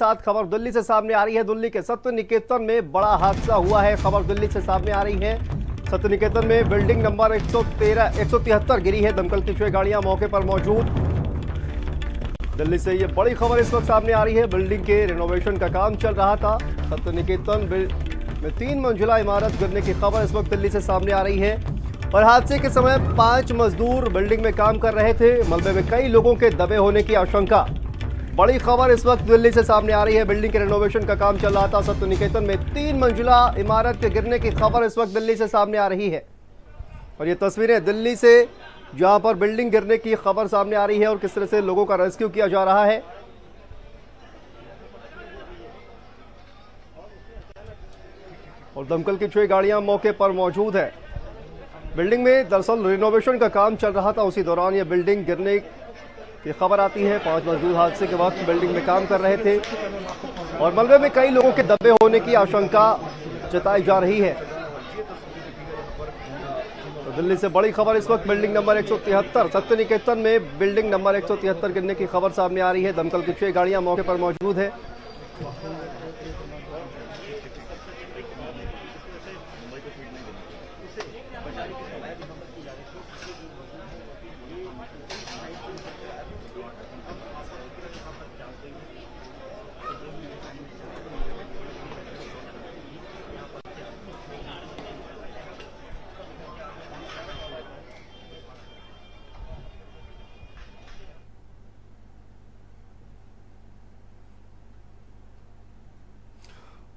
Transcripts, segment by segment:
साथ खबर दिल्ली से सामने आ रही है। दिल्ली के सत्य निकेतन में बड़ा हादसा हुआ है। खबर दिल्ली से सामने आ रही है। सत्य निकेतन में बिल्डिंग नंबर 173 गिरी है। दमकल की 6 गाड़ियां मौके पर मौजूद। दिल्ली से ये बड़ी खबर इस वक्त सामने आ रही है। बिल्डिंग के रिनोवेशन का काम चल रहा था। सत्य निकेतन में 3 मंजिला इमारत गिरने की खबर इस वक्त दिल्ली से सामने आ रही है। और हादसे के समय 5 मजदूर बिल्डिंग में काम कर रहे थे। मलबे में कई लोगों के दबे होने की आशंका। बड़ी खबर इस वक्त दिल्ली से सामने आ रही है। बिल्डिंग के रिनोवेशन का काम चल रहा था। सत्य निकेतन में 3 मंजिला इमारत के गिरने की खबर इस वक्त दिल्ली से सामने आ रही है। और ये तस्वीरें दिल्ली से जहां पर बिल्डिंग गिरने की खबर सामने आ रही है और किस तरह से लोगों का रेस्क्यू किया जा रहा है। और दमकल की 6 गाड़ियां मौके पर मौजूद है। बिल्डिंग में दरअसल रिनोवेशन का काम चल रहा था। उसी दौरान ये बिल्डिंग गिरने की खबर आती है। 5 मजदूर हादसे के वक्त बिल्डिंग में काम कर रहे थे और मलबे में कई लोगों के दबे होने की आशंका जताई जा रही है। तो दिल्ली से बड़ी खबर इस वक्त बिल्डिंग नंबर 173 सत्य निकेतन में बिल्डिंग नंबर 173 गिरने की खबर सामने आ रही है। दमकल की 6 गाड़ियां मौके पर मौजूद है।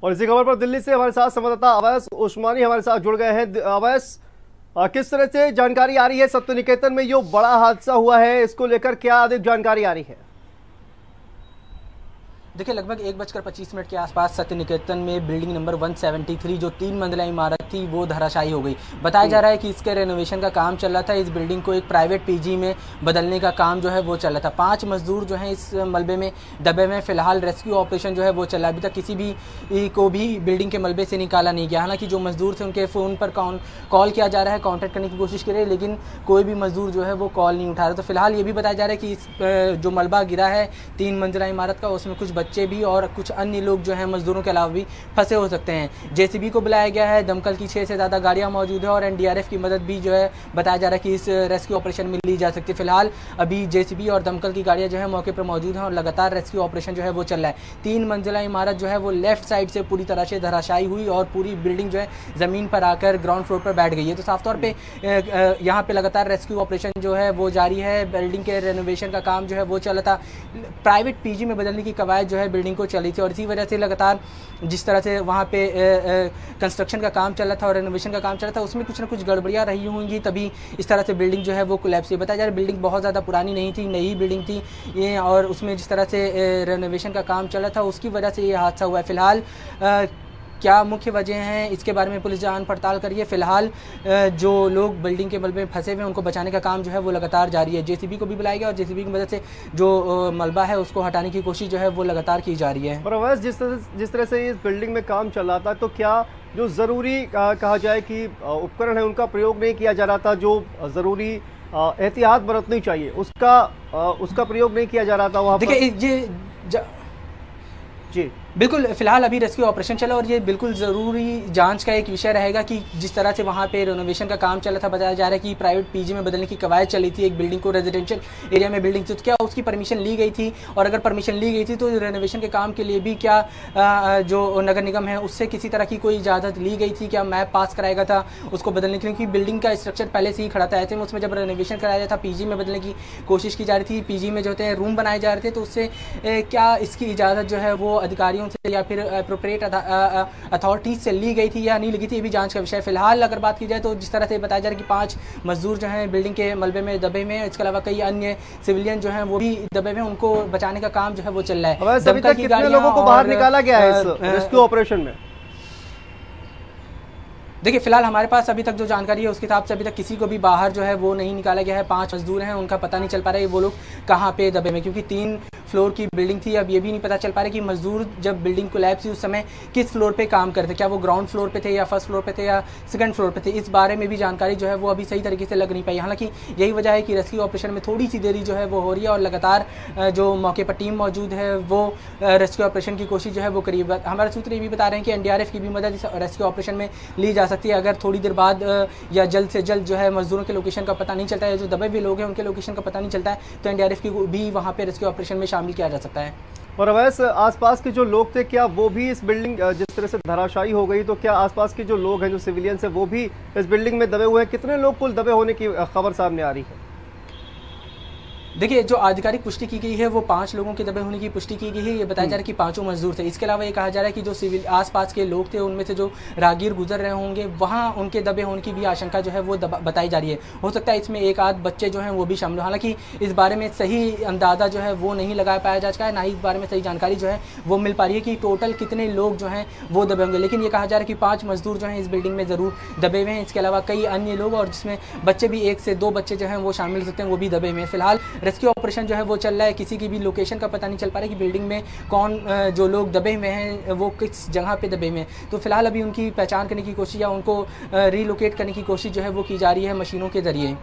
और इसी खबर पर दिल्ली से हमारे साथ संवाददाता अवैस उस्मानी हमारे साथ जुड़ गए हैं। अवैस, किस तरह से जानकारी आ रही है? सत्य निकेतन में जो बड़ा हादसा हुआ है इसको लेकर क्या अधिक जानकारी आ रही है? देखिए, लगभग 1:25 के आसपास सत्य निकेतन में बिल्डिंग नंबर 173 जो 3 मंजिला इमारत थी वो धराशायी हो गई। बताया जा रहा है कि इसके रेनोवेशन का काम चल रहा था। इस बिल्डिंग को एक प्राइवेट पीजी में बदलने का काम जो है वो चल रहा था। 5 मजदूर जो हैं इस मलबे में दबे में फिलहाल रेस्क्यू ऑपरेशन जो है वो चला। अभी तक किसी भी को भी बिल्डिंग के मलबे से निकाला नहीं गया। हालांकि जो मजदूर थे उनके फ़ोन पर कॉल किया जा रहा है, कॉन्टैक्ट करने की कोशिश करे, लेकिन कोई भी मजदूर जो है वो कॉल नहीं उठा रहा। तो फिलहाल ये भी बताया जा रहा है कि इस जो मलबा गिरा है 3 मंजिला इमारत का, उसमें कुछ बच्चे भी और कुछ अन्य लोग जो हैं मजदूरों के अलावा भी फंसे हो सकते हैं। जेसीबी को बुलाया गया है। दमकल की 6 से ज़्यादा गाड़ियां मौजूद है और एनडीआरएफ की मदद भी जो है बताया जा रहा है कि इस रेस्क्यू ऑपरेशन में ली जा सकती है। फिलहाल अभी जेसीबी और दमकल की गाड़ियां जो है मौके पर मौजूद हैं और लगातार रेस्क्यू ऑपरेशन जो है वो चल रहा है। 3 मंजिला इमारत जो है वो लेफ्ट साइड से पूरी तरह से धराशायी हुई और पूरी बिल्डिंग जो है ज़मीन पर आकर ग्राउंड फ्लोर पर बैठ गई है। तो साफ तौर पर यहाँ पर लगातार रेस्क्यू ऑपरेशन जो है वो जारी है। बिल्डिंग के रेनोवेशन का काम जो है वो चला था। प्राइवेट पीजी में बदलने की कवायद जो है बिल्डिंग को चली थी और इसी वजह से लगातार जिस तरह से वहाँ पे कंस्ट्रक्शन का काम चल रहा था और रेनोवेशन का काम चल रहा था उसमें कुछ ना कुछ गड़बड़ियाँ रही होंगी, तभी इस तरह से बिल्डिंग जो है वो कोलैप्स हुई। बताया जा रहा है बिल्डिंग बहुत ज़्यादा पुरानी नहीं थी, नई बिल्डिंग थी ये, और उसमें जिस तरह से रेनोवेशन का काम चल रहा था उसकी वजह से ये हादसा हुआ है। फिलहाल क्या मुख्य वजह हैं इसके बारे में पुलिस जांच पड़ताल करिए। फिलहाल जो लोग बिल्डिंग के मलबे में फंसे हुए हैं उनको बचाने का काम जो है वो लगातार जारी है। जेसीबी को भी बुलाया गया और जेसीबी की मदद से जो मलबा है उसको हटाने की कोशिश जो है वो लगातार की जा रही है। पर अवैस, जिस तरह से इस बिल्डिंग में काम चल रहा था तो क्या जो ज़रूरी कहा जाए कि उपकरण है उनका प्रयोग नहीं किया जा रहा था? जो ज़रूरी एहतियात बरतनी चाहिए उसका प्रयोग नहीं किया जा रहा था वहाँ पर? देखिए जी बिल्कुल, फिलहाल अभी रेस्क्यू ऑपरेशन चला और ये बिल्कुल ज़रूरी जांच का एक विषय रहेगा कि जिस तरह से वहाँ पे रेनोवेशन का काम चला था। बताया जा रहा है कि प्राइवेट पीजी में बदलने की कवायद चली थी। एक बिल्डिंग को रेजिडेंशियल एरिया में बिल्डिंग थी तो क्या उसकी परमिशन ली गई थी? और अगर परमिशन ली गई थी तो रेनोवेशन के काम के लिए भी क्या जो नगर निगम है उससे किसी तरह की कोई इजाज़त ली गई थी? क्या मैप पास कराया गया था उसको बदलने के लिए? क्योंकि बिल्डिंग का स्ट्रक्चर पहले से ही खड़ा था। ऐसे में उसमें जब रेनोवेशन कराया जाता था पी में बदलने की कोशिश की जा रही थी, पी में जो होते हैं रूम बनाए जा रहे थे, तो उससे क्या इसकी इजाज़त जो है वो अधिकारियों से या फिर अप्रोप्रिएट अथॉरिटीज से ली गई थी या नहीं ली थी, ये भी जांच का विषय। फिलहाल अगर बात की जाए तो जिस तरह से बताया जा रहा है कि 5 मजदूर जो हैं बिल्डिंग के मलबे में दबे में, इसके अलावा कई अन्य सिविलियन जो हैं वो भी दबे में, उनको बचाने का काम जो है वो चल रहा है। अभी तक कितने लोगों को बाहर निकाला गया है इस रेस्क्यू ऑपरेशन में? देखिए, फिलहाल हमारे पास अभी तक जो जानकारी है उसके हिसाब से अभी तक किसी को भी बाहर जो है वो नहीं निकाला गया है। 5 मजदूर हैं, उनका पता नहीं चल पा रहा है वो लोग कहाँ पे दबे में, क्योंकि 3 फ्लोर की बिल्डिंग थी। अब ये भी नहीं पता चल पा रहा कि मजदूर जब बिल्डिंग कोलैप्स हुई उस समय किस फ्लोर पे काम करते, क्या वो ग्राउंड फ्लोर पे थे या फर्स्ट फ्लोर पे थे या सेकंड फ्लोर पे थे, इस बारे में भी जानकारी जो है वो अभी सही तरीके से लग नहीं पाई। हालांकि यही वजह है कि रेस्क्यू ऑपरेशन में थोड़ी सी देरी जो है वो हो रही है और लगातार जो मौके पर टीम मौजूद है वो रेस्क्यू ऑपरेशन की कोशिश जो है वो करीब। हमारे सूत्र ये भी बता रहे हैं कि एनडीआरएफ की भी मदद इस रेस्क्यू ऑपरेशन में ली जा सकती है। अगर थोड़ी देर बाद या जल्द से जल्द जो है मजदूरों के लोकेशन का पता नहीं चलता है, जो दबे हुए लोग हैं उनके लोकेशन का पता नहीं चलता है, तो एनडीआरएफ की भी वहाँ पे रेस्क्यू ऑपरेशन में शामिल किया जा सकता है। और अवैस आसपास के जो लोग थे, क्या वो भी इस बिल्डिंग जिस तरह से धराशायी हो गई, तो क्या आसपास के जो लोग हैं, जो सिविलियंस हैं, वो भी इस बिल्डिंग में दबे हुए हैं? कितने लोग कुल दबे होने की खबर सामने आ रही है? देखिए, जो आधिकारिक पुष्टि की गई है वो 5 लोगों के दबे होने की पुष्टि की गई है। ये बताया जा रहा है कि 5 मजदूर थे। इसके अलावा ये कहा जा रहा है कि जो सिविल आसपास के लोग थे उनमें से जो राहगीर गुजर रहे होंगे वहाँ उनके दबे होने की भी आशंका जो है वो बताई जा रही है। हो सकता है इसमें एक आध बच्चे जो हैं वो भी शामिल हो। हालांकि इस बारे में सही अंदाज़ा जो है वो नहीं लगा पाया जा सका है, ना ही इस बारे में सही जानकारी जो है वो मिल पा रही है कि टोटल कितने लोग जो हैं वो दबे होंगे। लेकिन ये कहा जा रहा है कि 5 मजदूर जो हैं इस बिल्डिंग में ज़रूर दबे हुए हैं। इसके अलावा कई अन्य लोग और जिसमें बच्चे भी 1 से 2 बच्चे जो हैं वो शामिल हो सकते हैं, वो भी दबे हुए हैं। फिलहाल रेस्क्यू ऑपरेशन जो है वो चल रहा है। किसी की भी लोकेशन का पता नहीं चल पा रहा है कि बिल्डिंग में कौन जो लोग दबे हुए हैं वो किस जगह पे दबे हुए हैं। तो फिलहाल अभी उनकी पहचान करने की कोशिश या उनको रीलोकेट करने की कोशिश जो है वो की जा रही है मशीनों के जरिए।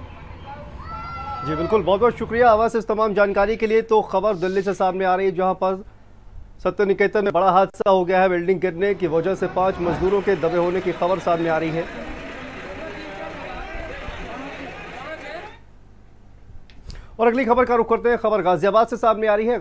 जी बिल्कुल, बहुत बहुत शुक्रिया आवाज़ इस तमाम जानकारी के लिए। तो खबर दिल्ली से सामने आ रही है जहां पर सत्य निकेतन में बड़ा हादसा हो गया है। बिल्डिंग गिरने की वजह से 5 मजदूरों के दबे होने की खबर सामने आ रही है। और अगली खबर का रुख करते हैं। खबर गाजियाबाद से सामने आ रही है।